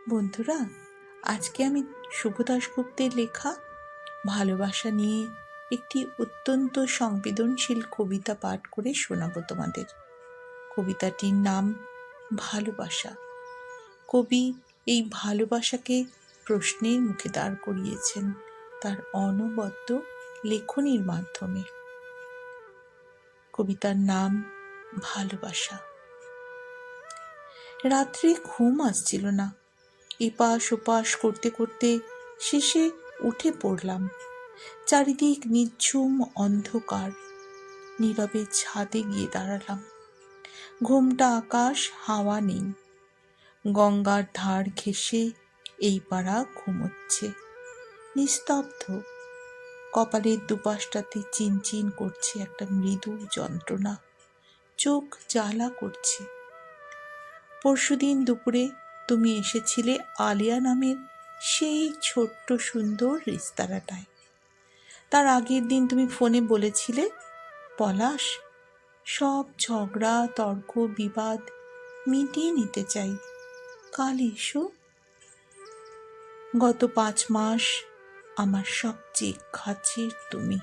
বন্ধুরা, আজকে আমি শুভ দাশগুপ্তের লেখা ভালোবাসা নিয়ে একটি অত্যন্ত সংবেদনশীল কবিতা পাঠ করে শোনাবো তোমাদের। কবিতাটির নাম ভালোবাসা। কবি এই ভালোবাসাকে প্রশ্নের মুখে দাঁড় করিয়েছেন তার অনবদ্য লেখনীর মাধ্যমে। কবিতার নাম ভালোবাসা। রাত্রে ঘুম আসছিল না। এপাশ ওপাশ করতে করতে শেষে উঠে পড়লাম। চারিদিক নিঝুম অন্ধকার। নীরবে ছাদে গিয়ে দাঁড়ালাম। ঘোমটা আকাশ, হাওয়া নেই। গঙ্গার ধার ঘেঁষে এই পাড়া ঘুমোচ্ছে। নিস্তব্ধ। কপালের দুপাশটাতে চিনচিন করছে একটা মৃদু যন্ত্রণা। চোখ জ্বালা করছে। পরশুদিন দুপুরে তুমি এসেছিলে আলিয়া নামের সেই ছোট্ট সুন্দর রেস্তোরাঁটায়। তার আগের দিন তুমি ফোনে বলেছিলে, পলাশ, সব ঝগড়া তর্ক বিবাদ মিটিয়ে নিতে চাই, কাল এসো। গত 5 মাস আমার সবচেয়ে কাছের তুমি।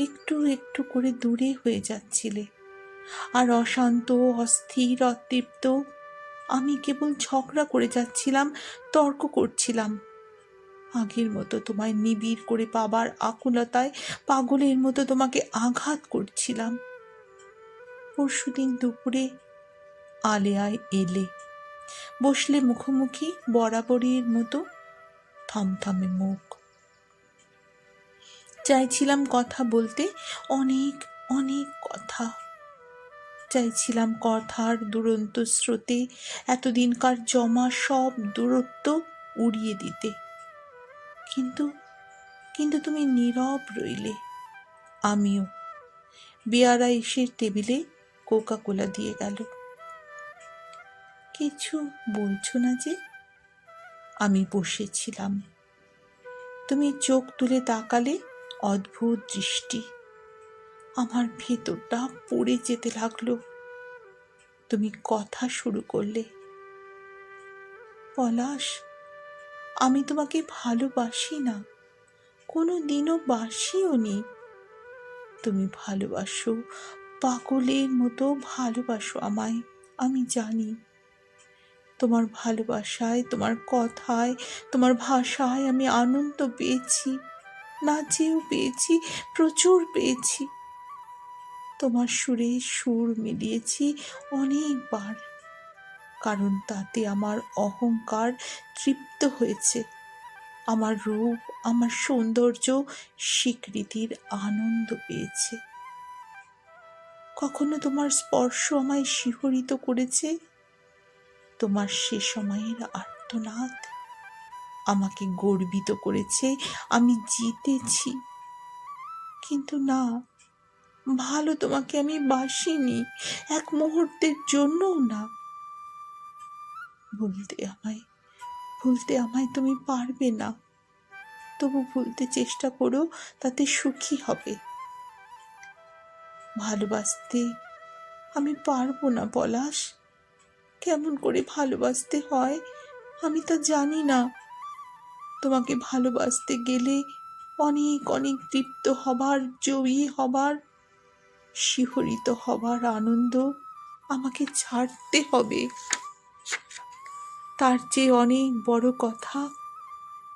একটু একটু করে দূরে হয়ে যাচ্ছিলে, আর অশান্ত অস্থির অতৃপ্ত আমি কেবল ঝগড়া করে যাচ্ছিলাম, তর্ক করছিলাম। আগের মতো তোমায় নিবিড় করে পাবার আকুলতায় পাগলের মতো তোমাকে আঘাত করছিলাম। পরশুদিন দুপুরে আলেয়ায় এলে, বসলে মুখোমুখি বরাবরের মতো, থমথমে মুখ। চাইছিলাম কথা বলতে, অনেক অনেক কথা। চাইছিলাম কথার দুরন্ত স্রোতে এতদিনকার জমা সব দূরত্ব উড়িয়ে দিতে। কিন্তু কিন্তু তুমি নীরব রইলে। আমিও। বেয়ারা এসে টেবিলে কোকা কোলা দিয়ে গেল। কিছু বলছো না যে? আমি বসেছিলাম। তুমি চোখ তুলে তাকালে, অদ্ভুত দৃষ্টি। আমার ভেতরটা পড়ে যেতে লাগলো। তুমি কথা শুরু করলে, পলাশ, আমি তোমাকে ভালোবাসি না, কোনো দিনও বাসিও নি। তুমি ভালোবাসো, পাগলের মতো ভালোবাসো আমায়, আমি জানি। তোমার ভালোবাসায়, তোমার কথায়, তোমার ভাষায় আমি আনন্দ পেয়েছি, নাচেও পেয়েছি, প্রচুর পেয়েছি। তোমার সুরে সুর মিলিয়েছি অনেকবার, কারণ তাতে আমার অহংকার তৃপ্ত হয়েছে। আমার রূপ, আমার সৌন্দর্য স্বীকৃতির আনন্দ পেয়েছে। কখনো তোমার স্পর্শ আমায় শিহরিত করেছে। তোমার সে সময়ের আর্তনাদ আমাকে গর্বিত করেছে, আমি জিতেছি। কিন্তু না, ভালো তোমাকে আমি বাসিনি, এক মুহূর্তের জন্যও না। ভুলতে আমায় তুমি পারবে না। তবু ভুলতে চেষ্টা করো, তাতে সুখী হবে। ভালোবাসতে আমি পারবো না পলাশ। কেমন করে ভালোবাসতে হয় আমি তা জানি না। তোমাকে ভালোবাসতে গেলে অনেক অনেক তৃপ্ত হবার, জয়ী হবার, শিহরিত হবার আনন্দ আমাকে ছাড়তে হবে। তার চেয়ে অনেক বড় কথা,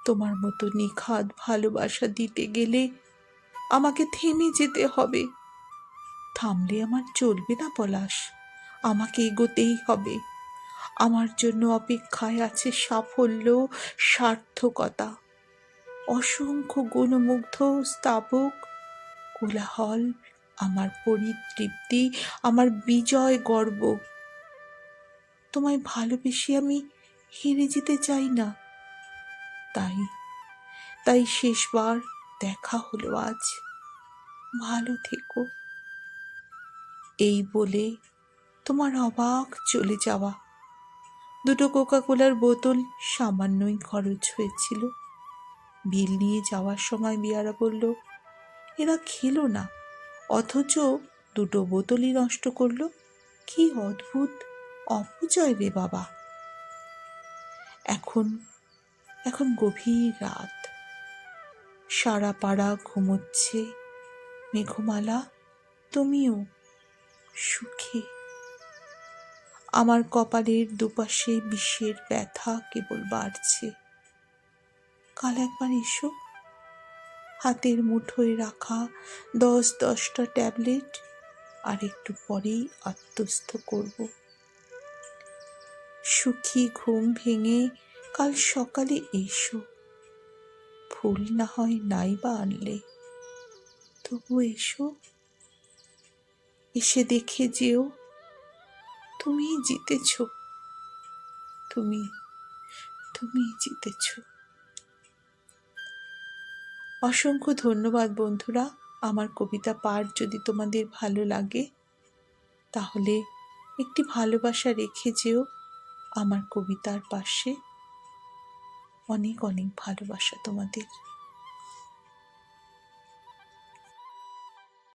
তোমার মতো নিখাদ ভালোবাসা দিতে গেলে আমাকে থেমে যেতে হবে। থামলে আমার চলবে না পলাশ, আমাকে এগোতেই হবে। আমার জন্য অপেক্ষায় আছে সাফল্য, সার্থকতা, অসংখ্য গুণমুগ্ধ স্থাপক কোলাহল, আমার পরিতৃপ্তি, আমার বিজয় গর্ব। তোমায় ভালোবেসে আমি হেরে যেতে চাই না। তাই শেষবার দেখা হলো আজ। ভালো থেকো। এই বলে তোমার অবাক চলে যাওয়া। 2 কোকা কোলার বোতল সামান্যই খরচ হয়েছিল। বিল নিয়ে যাওয়ার সময় বিয়ারা বলল, এরা খেলো না, অথচ 2 বোতলই নষ্ট করলো। কি অদ্ভুত অপচয় রে বাবা। এখন এখন গভীর রাত, সারা পাড়া ঘুমোচ্ছে, মেঘমালা তুমিও সুখে। আমার কপালের দুপাশে বিষের ব্যথা কেবল বাড়ছে। কাল একবার এসো, হাতের মুঠোয় রাখা 10-10টা ট্যাবলেট আর একটু পরেই আত্মস্থ করব। সুখী ঘুম ভেঙে কাল সকালে এসো, ফুল না হয় নাই বা আনলে, তবু এসো, এসে দেখে যেও তুমি জিতেছ, তুমি তুমি জিতেছ। অসংখ্য ধন্যবাদ বন্ধুরা। আমার কবিতা পাঠ যদি তোমাদের ভালো লাগে তাহলে একটি ভালোবাসা রেখে যেও আমার কবিতার পাশে। অনেক অনেক ভালোবাসা তোমাদের।